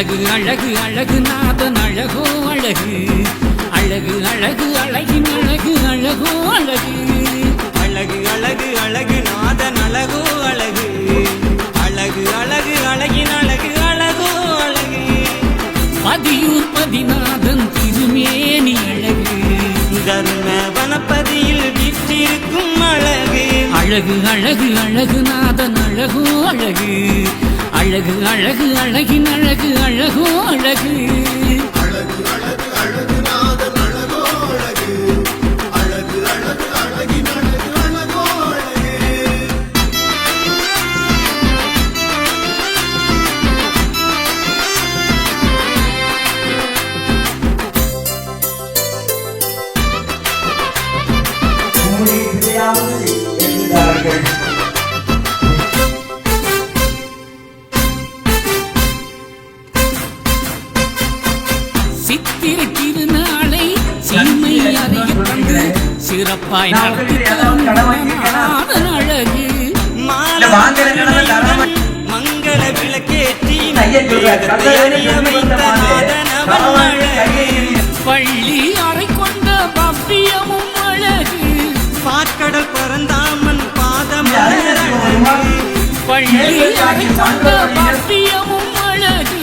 அழகு அழகு அழகு நாதன் அழகோ அழகு அழகு அழகு அழகின் அழகு அழகோ அழகு அழகு அழகு அழகு நாதன் அழகோ அழகு அழகு அழகு அழகின் அழகு அழகோ அழகு பதியூர் பதிநாதன் திருமேனி அழகு தர்ம வனப்பதியில் வீற்றிருக்கும் அழகு அழகு அழகு அழகு நாதன் அழகோ அழகு அழகு அழகு அழகின் அழகு அழகோ அழகு அழகு அழகு அழகு நாதன் அழகோ அழகு அழகு அழகு அழகின் அழகு அழகோ அழகு மூடி விளையாமல் எழுந்தார்கள். சித்திரை திருநாளை செம்மை அறிய தந்து சிறப்பாய் நடத்தினாதன் அழகு மங்கள விளக்கேற்றி அறிய வைத்த நாதன் அவன் அழகு பள்ளி அறை கொண்ட பவ்யமும் அழகு பாற்கடல் பரந்தாமன் பாதம் அழகு பள்ளி அறை கொண்ட பவ்யமும் அழகு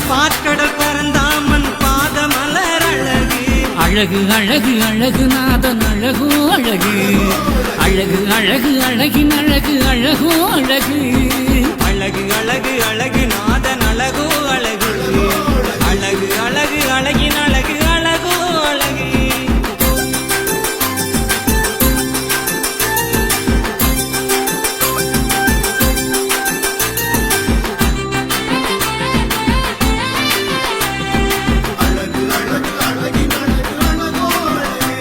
பாற்கடல் பரந்தாமன் பாதமலர் அழகு அழகு அழகு அழகு நாதன் அழகோ அழகு அழகு அழகு அழகின் அழகு அழகோ அழகு அழகு அழகு அழகு நாதன் அழகோ அழகு அழகு அழகு அழகின் அழகு அழகோ அழகு அழகு அழகு அழகின் அழகு அழகோ அழகு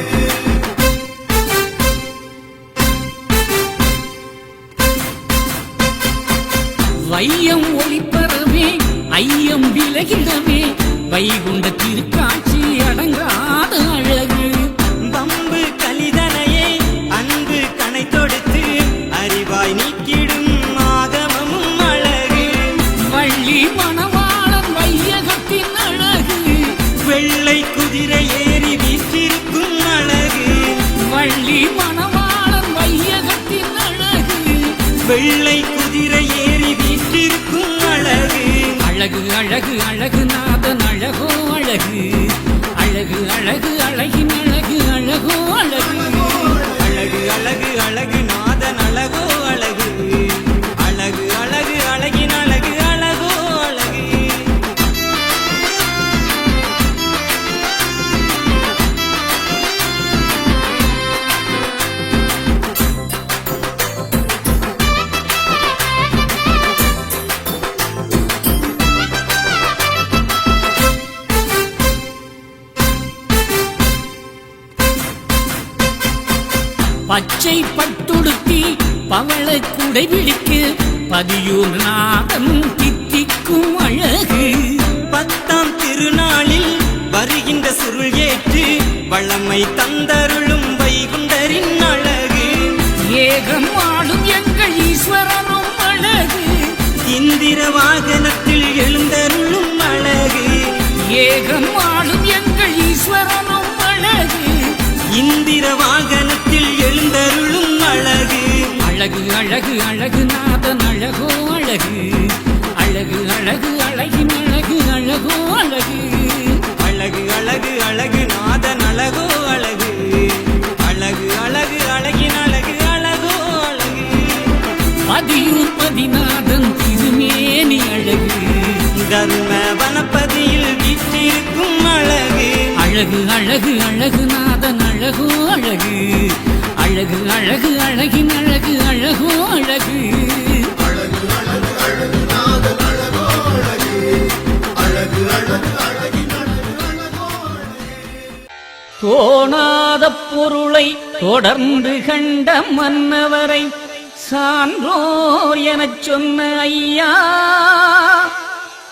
வையம் ஒளிப்பரவே ஐயம் விலகிடவே வைகுண்ட திருக்காட்சி அடங்காத அழகு பம்பு கலிதனையே அன்பு கணை தொடுத்து அறிவாய் நீக்கிடும் ஆகமமும் அழகு வள்ளி மணவாளன் வையகத்தின் அழகு வெள்ளை குதிரை ஏறி வீற்றிருக்கும் அழகு வள்ளி மணவாளன் வையகத்தின் அழகு வெள்ளை குதிரை ஏறி வீற்றிருக்கும் அழகு அழகு அழகு அழகு நாதன் அழகோ அழகு அழகு அழகு அழகின் அழகு அழகோ அழகு அழகு அழகு அழகு நாதன் அழகோ அழகு அழகு அழகு அழகின் அழகு அழகோ அழகு பச்சை பட்டுடுத்தி பவள குடை பிடிக்கு பதியூர் நாதன் தித்திக்கும் அழகு பத்தாம் திருநாளில் வருகின்ற சுருள் ஏற்று வளமை தந்தருளும் வைகுண்டரின் அழகு ஏகம் ஆளும் எங்கள் ஈஸ்வரனும் அழகு இந்திர வாகனத்தில் எழுந்தருளும் அழகு ஏகம் ஆளும் எங்கள் ஈஸ்வரனும் அழகு இந்திர வாகனத்தில் எழுந்தருளும் அழகு அழகு அழகு அழகு நாதன் அழகோ அழகு அழகு அழகு அழகின் அழகு அழகோ அழகு அழகு அழகு அழகு நாதன் அழகோ அழகு அழகு அழகு அழகின் அழகு அழகோ அழகு பதியூர் பதிநாதன் திருமேனி அழகு தர்ம வனப்பதியில் வீற்றிருக்கும் அழகு அழகு அழகு அழகு நாதன் அழகோ அழகு அழகு அழகு அழகின் அழகு அழகோ அழகு அழகு அழகு அழகு நாதன் அழகோ அழகு அழகு அழகு அழகின் அழகு அழகோ அழகு தோணாத பொருளை தொடர்ந்து கண்ட மன்னவரை சான்றோர் எனச் சொன்ன ஐயா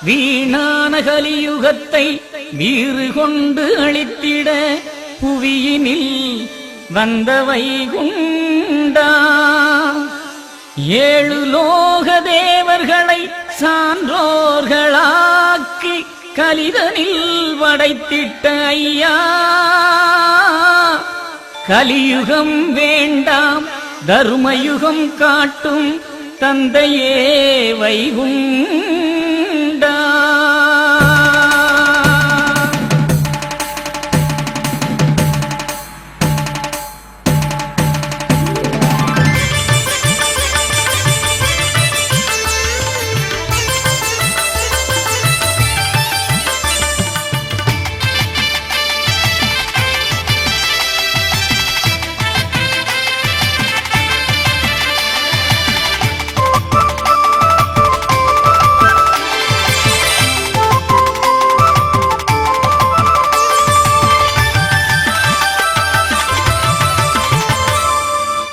வீணான கலியுகத்தை வீறு கொண்டு அளித்திட புவியினில் வந்த வைகுண்டா ஏழு லோக தேவர்களை சான்றோர்களாக்கி கலிதனில் வடைத்திட்ட ஐயா, கலியுகம் வேண்டாம் தருமயுகம் காட்டும் தந்தையே வைகுண்டா.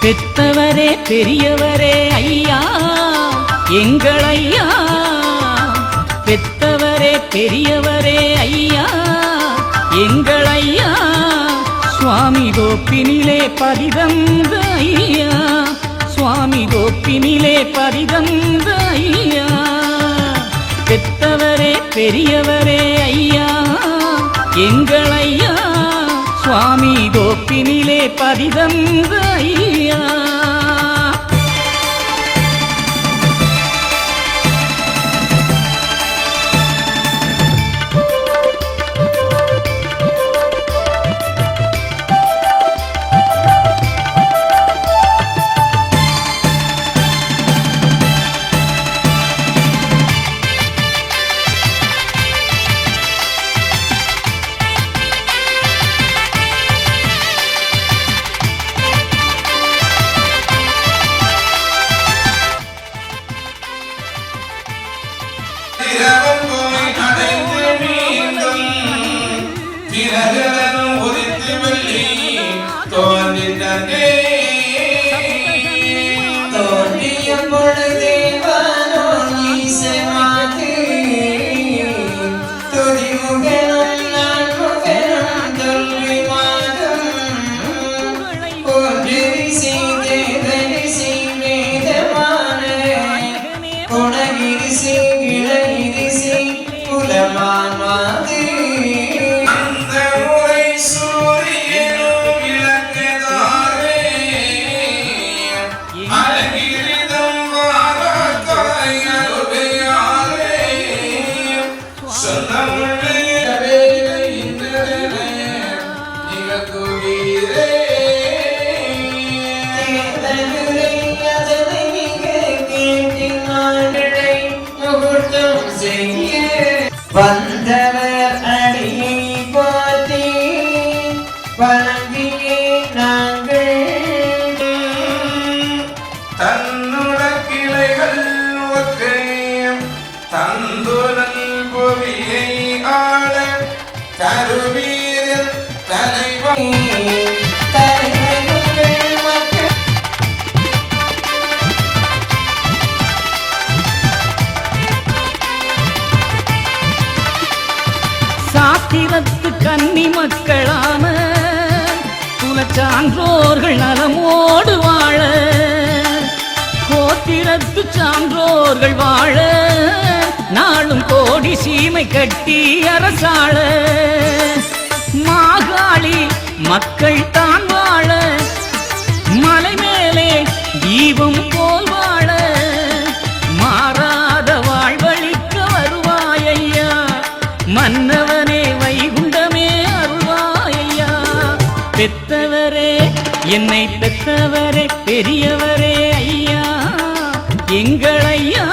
பெத்தவரே பெரியவரே ஐயா எங்கள் ஐயா, பெத்தவரே பெரியவரே ஐயா எங்கள் ஐயா, சுவாமி கோப்பினிலே பதிதந்த ஐயா, சுவாமி கோப்பினிலே பதிதந்த ஐயா, பெத்தவரே பெரியவரே ஐயா எங்கள் ஐயா, சுவாமி கோப்பினிலே பதிதந்த ஐயா. வந்தவர் அடியை போற்றி வணங்கியே நாங்கள் தன்னுட கிளைகள் ஒற்றையும் தந்துனல் பொறியை ஆள தருவீரில் தலைவன் சாத்திரத்து கன்னி மக்களான குலச்சான்றோர்கள் நலமோடு வாழ, கோத்திரத்து சான்றோர்கள் வாழ, நாளும் கோடி சீமை கட்டி அரசாள, மாகாளி மக்கள் தான் வாழ, மலை மேலே தீபம் போல் வாழ, மாறாத வாழ்வழிக்க வருவாயையா, மன்னவனே வைகுண்டமே அருள்வாயையா. பெத்தவரே என்னை பெத்தவரே பெரியவரே ஐயா எங்கள் ஐயா,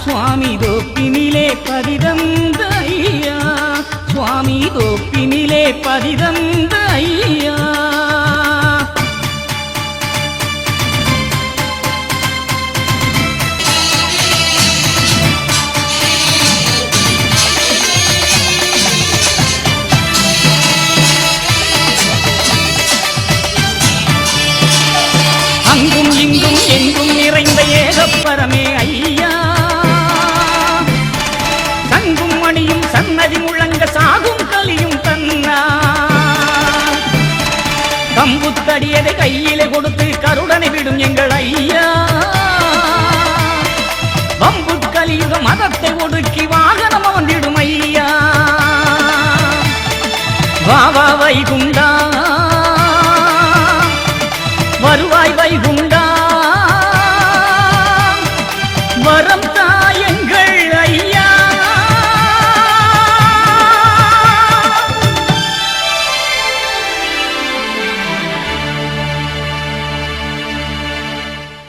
சுவாமி கோப்பினிலே பதிதந்த ஐயா, சுவாமி கோப்பினிலே பதிதந்த ஐயா. அங்கும் இங்கும் எங்கும் நிறைந்த ஏகப்பரமே ஐயா, சங்கும் மணியும் சன்னதி முழங்க சாகும் கலியும் தன்னா, கம்புத்தடியதை கையிலே கொடுத்து கருடனை விடும் எங்கள் ஐயா, வம்பு கலியுக வானத்தை ஒடுக்கி வாகனம் வந்திடும் ஐயா. வா வா வைகுண்டா, வருவாய் வைகுண்டா, வரம் தாயங்கள் ஐயா.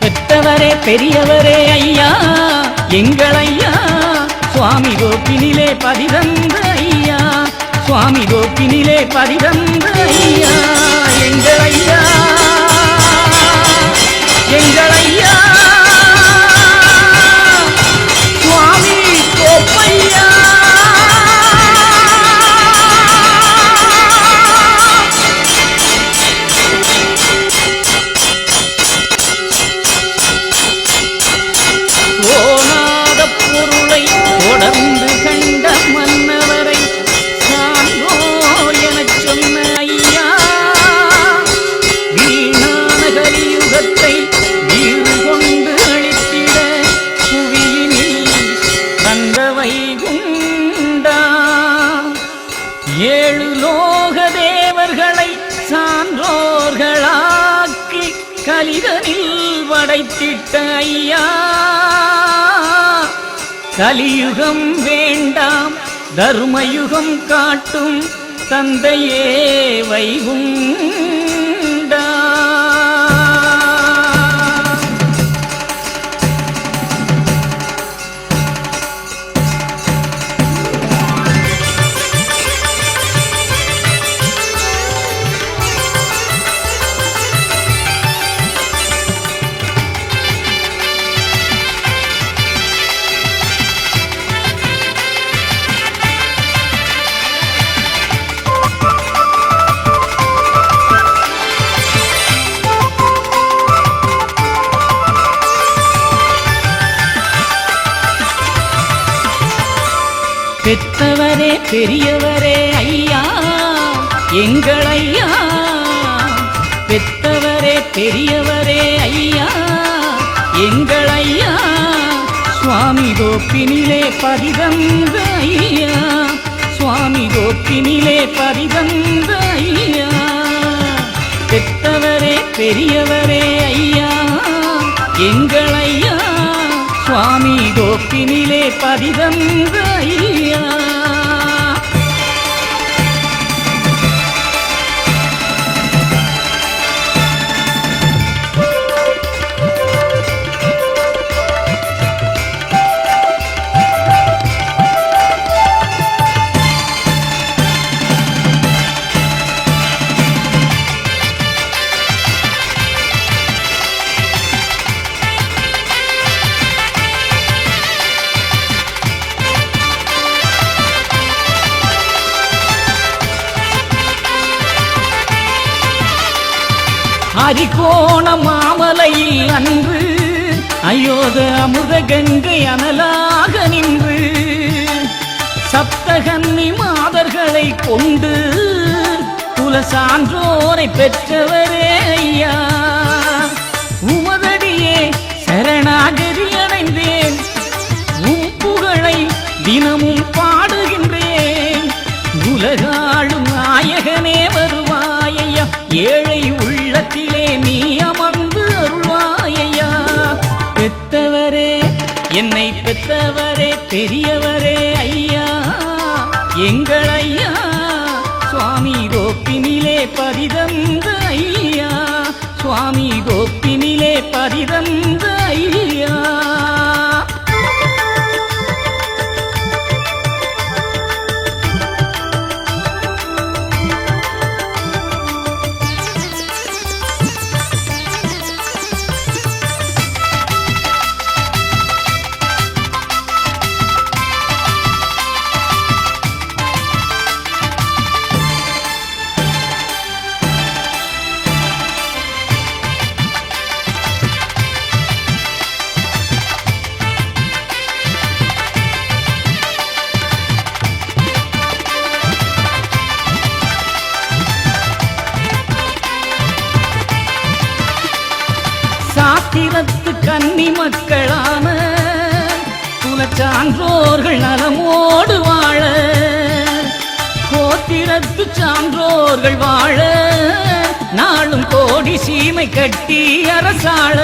பெற்றவரே பெரியவரே ஐயா, எங்கள் ஐயா, சுவாமி கோப்பினிலே பதிதந்த ஐயா, சுவாமி கோப்பினிலே பதிதந்த ஐயா, எங்கள் ஐயா, எங்கள் ஐயா, சுவாமி கோப்பையா. ஓனாத பொருளை தொடர்ந்து கண்ட மன்னவரை சான்றோர் எனச் சொன்ன ஐயா, வீணான கலியுகத்தை வீறு கொண்டு அழித்திட புவியினில் வந்த வைகுண்டா. 7 லோக தேவர்களை சான்றோர்களாக்கி கலிதனில் படைத்திட்ட ஐயா, கலியுகம் வேண்டாம் தர்மயுகம் காட்டும் தந்தையே வைகுண்டா. பெற்றவரே பெரியவரே ஐயா, எங்கள் ஐயா, பெற்றவரே பெரியவரே ஐயா, எங்கள் ஐயா, சுவாமி கோப்பினிலே பதிதந்த ஐயா, சுவாமி கோப்பினிலே பதிதந்த ஐயா, பெற்றவரே பெரியவரே ஐயா, எங்கள் ஐயா, சுவாமி கோப்பினிலே பதிதந்த ஐயா. அரிகோண மாமலையில் அன்று அயோத அமுத கங்கை அனலாக நின்று சப்தகன்னி மாதர்களை கொண்டு குல சான்றோரை பெற்றவரே ஐயா, உமதடியே சரணாகதி அடைந்தேன், உம் புகழை தினமும் பாடுகின்றேன், உலகாளும் நாயகனே வருவாயையா, ஏழை உள்ளத்திலே நீ அமர்ந்து அருள்வாயையா. பெற்றவரே என்னை பெற்றவரே பெரியவரே ஐயா, எங்கள் ஐயா, சுவாமி கோப்பினிலே பதிதந்த ஐயா, சுவாமி கோப்பினிலே பதிதந்த ஐயா. சான்றோர்கள் நலமோடு வாழ, கோத்திரத்து சான்றோர்கள் வாழ, நாளும் கோடி சீமை கட்டி அரசாள,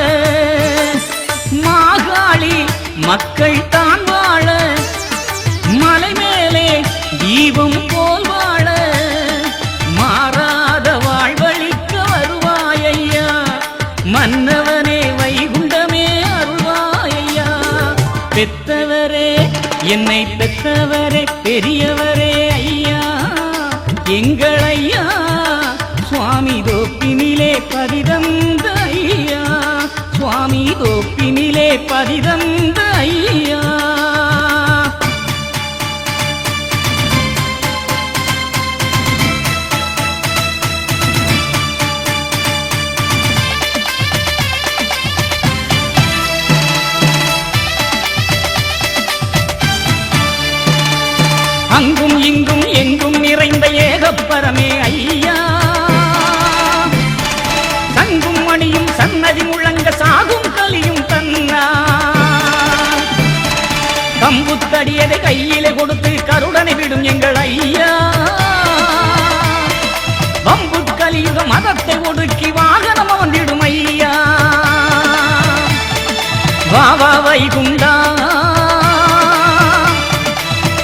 மாகாளி மக்கள் தான் வாழ, மலை மேலே தீபம் போல் வாழ, மாறாத வாழ்வழிக்க வருவாயையா, மன்னவனே வைகுண்டமே அருள்வாயையா. பெத்தவரே என்னை பெத்தவரே பெரியவரே ஐயா, எங்கள் ஐயா சுவாமி தோப்பினிலே பதிதந்த ஐயா, சுவாமி தோப்பினிலே பதிதந்த ஐயா. அங்கும் இங்கும் எங்கும் நிறைந்த ஏகப்பரமே ஐயா, சங்கும் மணியும் சன்னதி முழங்க சாகும் கலியும் தன்னா, கம்புத்தடியதை கையிலே கொடுத்து கருடனை விடும் எங்கள் ஐயா, வம்பு கலியுக மதத்தை ஒடுக்கி வாகனம் வந்திடும் ஐயா, வாவா வைகுண்டா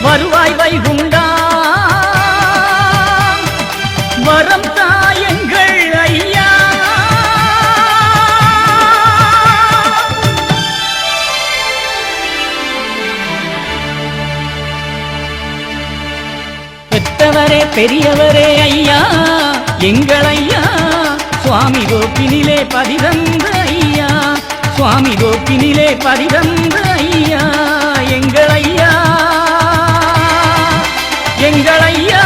வருவாய் வைகுண்டா, வரம் தாயங்கள் ஐயா. பெத்தவரே பெரியவரே ஐயா, எங்கள் ஐயா சுவாமி தோப்பினிலே பதிதந்த ஐயா, சுவாமி தோப்பினிலே பதிதந்த ஐயா, எங்கள் ஐயா, எங்கள் ஐயா.